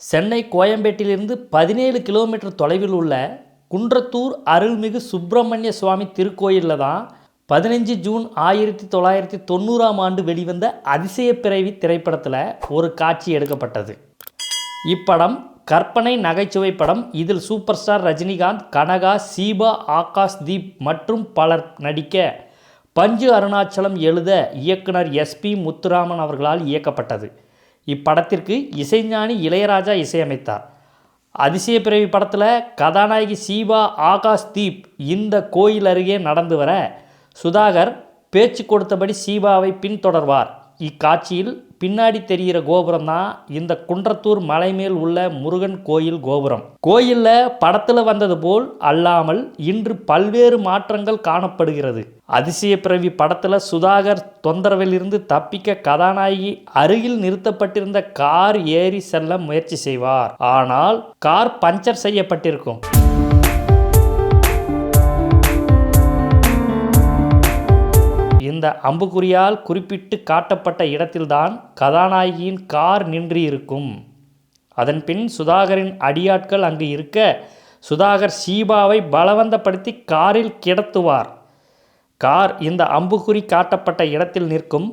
Chennai கோயம்பேட்டிலிருந்து 17 kilometre தொலைவில் உள்ள குன்றத்தூர் அருள்மிகு சுப்பிரமணிய சுவாமி திருக்கோயிலில் தான் 15 ஜூன் 1990ஆம் ஆண்டு வெளிவந்த அதிசய பிறவி திரைப்படத்தில் ஒரு காட்சி எடுக்கப்பட்டது. இப்படம் கற்பனை நகைச்சுவை படம். இதில் சூப்பர் ஸ்டார் ரஜினிகாந்த், கனகா, சீபா, ஆகாஷ் தீப் மற்றும் பலர் நடிக்க பஞ்சு அருணாச்சலம் எழுத இயக்குனர் SP முத்துராமன் அவர்களால் இயக்கப்பட்டது. இப்படத்திற்கு இசைஞானி இளையராஜா இசையமைத்தார். அதிசய பிறவி படத்தில் கதாநாயகி சீபா, ஆகாஷ் தீப் இந்த கோயில் அருகே நடந்து வர சுதாகர் பேச்சு கொடுத்தபடி சீபாவை பின்தொடர்வார். இக்காட்சியில் பின்னாடி தெரிகிற கோபுரம் தான் இந்த குன்றத்தூர் மலை மேல் உள்ள முருகன் கோயில் கோபுரம். கோயிலில் படத்தில் வந்தது போல் அல்லாமல் இன்று பல்வேறு மாற்றங்கள் காணப்படுகிறது. அதிசய பிறவி படத்தில் சுதாகர் தொந்தரவிலிருந்து தப்பிக்க கதாநாயகி அருகில் நிறுத்தப்பட்டிருந்த கார் ஏறி செல்ல முயற்சி செய்வார். ஆனால் கார் பஞ்சர் செய்யப்பட்டிருக்கும். இந்த அம்புக்குறியால் குறிப்பிட்டு காட்டப்பட்ட இடத்தில்தான் கதாநாயகியின் கார் நின்று இருக்கும். அதன்பின் சுதாகரின் அடியாட்கள் அங்கு இருக்க சுதாகர் சீபாவை பலவந்தப்படுத்தி காரில் கிடத்துவார். கார் இந்த அம்புக்குறி காட்டப்பட்ட இடத்தில் நிற்கும்.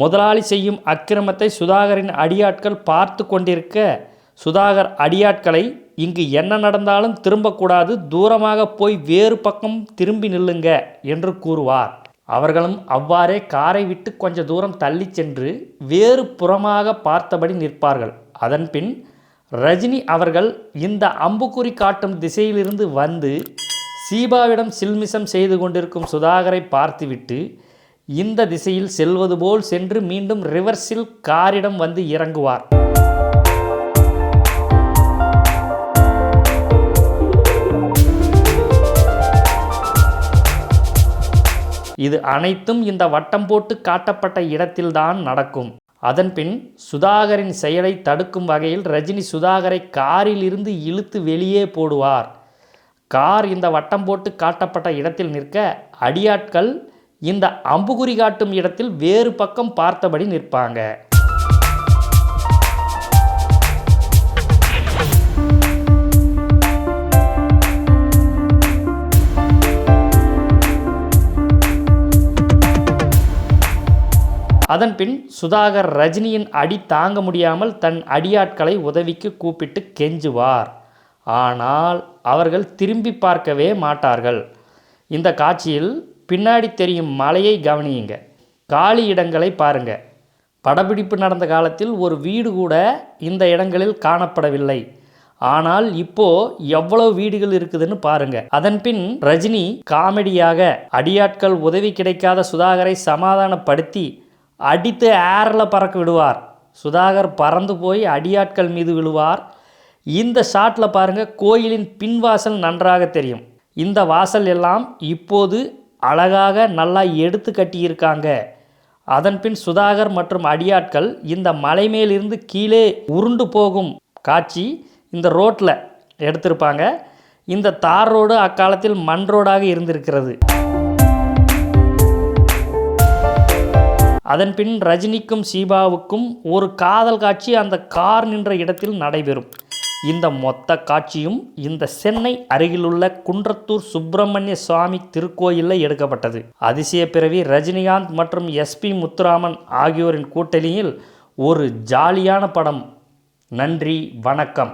முதலாளி செய்யும் அக்கிரமத்தை சுதாகரின் அடியாட்கள் பார்த்து கொண்டிருக்க சுதாகர் அடியாட்களை இங்கு என்ன நடந்தாலும் திரும்பக்கூடாது, தூரமாக போய் வேறு பக்கம் திரும்பி நில்லுங்க என்று கூறுவார். அவர்களும் அவ்வாறே காரை விட்டு கொஞ்ச தூரம் தள்ளி சென்று வேறு புறமாக பார்த்தபடி நிற்பார்கள். அதன்பின் ரஜினி அவர்கள் இந்த அம்புக்குறி காட்டும் திசையிலிருந்து வந்து சீபாவிடம் சில்மிஷம் செய்து கொண்டிருக்கும் சுதாகரை பார்த்துவிட்டு இந்த திசையில் செல்வது போல் சென்று மீண்டும் ரிவர்ஸில் காரிடம் வந்து இறங்குவார். இது அனைத்தும் இந்த வட்டம் போட்டு காட்டப்பட்ட இடத்தில்தான் நடக்கும். அதன்பின் சுதாகரின் செயலை தடுக்கும் வகையில் ரஜினி சுதாகரை காரில் இருந்து இழுத்து வெளியே போடுவார். கார் இந்த வட்டம் போட்டு காட்டப்பட்ட இடத்தில் நிற்க அடியாட்கள் இந்த அம்புகுறி காட்டும் இடத்தில் வேறு பக்கம் பார்த்தபடி நிற்பாங்க. அதன்பின் சுதாகர் ரஜினியின் அடி தாங்க முடியாமல் தன் அடியாட்களை உதவிக்கு கூப்பிட்டு கெஞ்சுவார். ஆனால் அவர்கள் திரும்பி பார்க்கவே மாட்டார்கள். இந்த காட்சியில் பின்னாடி தெரியும் மலையை கவனியுங்க, காலி இடங்களை பாருங்க. படப்பிடிப்பு நடந்த காலத்தில் ஒரு வீடு கூட இந்த இடங்களில் காணப்படவில்லை. ஆனால் இப்போ எவ்வளவு வீடுகள் இருக்குதுன்னு பாருங்க. அதன்பின் ரஜினி காமெடியாக அடியாட்கள் உதவி கிடைக்காத சுதாகரை சமாதானப்படுத்தி அடித்து ஏரில் பறக்க விடுவார். சுதாகர் பறந்து போய் அடியாட்கள் மீது விழுவார். இந்த ஷாட்டில் பாருங்க, கோயிலின் பின்வாசல் நன்றாக தெரியும். இந்த வாசல் எல்லாம் இப்போது அழகாக நல்லா எடுத்து கட்டியிருக்காங்க. அதன்பின் சுதாகர் மற்றும் அடியாட்கள் இந்த மலை மேலிருந்து கீழே உருண்டு போகும் காட்சி இந்த ரோட்டில் எடுத்திருப்பாங்க. இந்த தார் ரோடு அக்காலத்தில் மண் ரோடாக இருந்திருக்கிறது. அதன்பின் ரஜினிக்கும் சீபாவுக்கும் ஒரு காதல் காட்சி அந்த கார் நின்ற இடத்தில் நடைபெறும். இந்த மொத்த காட்சியும் இந்த சென்னை அருகிலுள்ள குன்றத்தூர் சுப்பிரமணிய சுவாமி திருக்கோயிலில் எடுக்கப்பட்டது. அதிசய பிறவி ரஜினிகாந்த் மற்றும் SP முத்துராமன் ஆகியோரின் கூட்டணியில் ஒரு ஜாலியான படம். நன்றி, வணக்கம்.